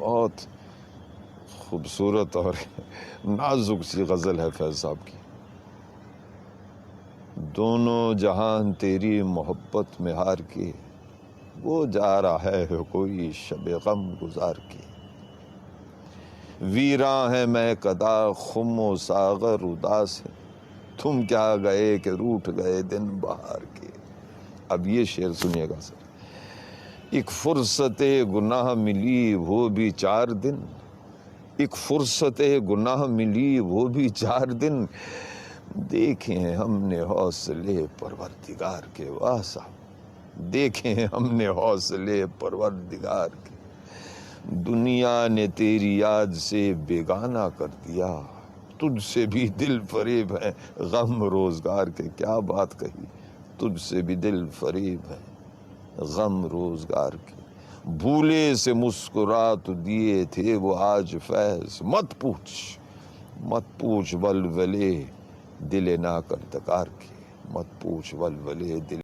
بہت خوبصورت اور نازک سی غزل ہے فیض صاحب کی. دونوں جہان تیری محبت میں ہار کے وہ جا رہا ہے کوئی شب غم گزار کے. ویراں ہے میں کدا خم و ساغر اداس ہے تم کیا گئے کہ روٹھ گئے دن بہار کے. اب یہ شعر سنیے گا سر. ایک فرصت گناہ ملی وہ بھی 4 دن، ایک فرصت گناہ ملی وہ بھی 4 دن، دیکھے ہیں ہم نے حوصلے پروردگار کے. واہ صاحب، دیکھے ہیں ہم نے حوصلے پروردگار کے. دنیا نے تیری یاد سے بیگانہ کر دیا، تجھ سے بھی دل فریب ہے غم روزگار کے. کیا بات کہی، تجھ سے بھی دل فریب ہے غم روزگار کے. بھولے سے مسکرات دیے تھے وہ آج فیض، مت پوچھ ولولے دل ناکردگار کے. مت پوچھ ولولے دل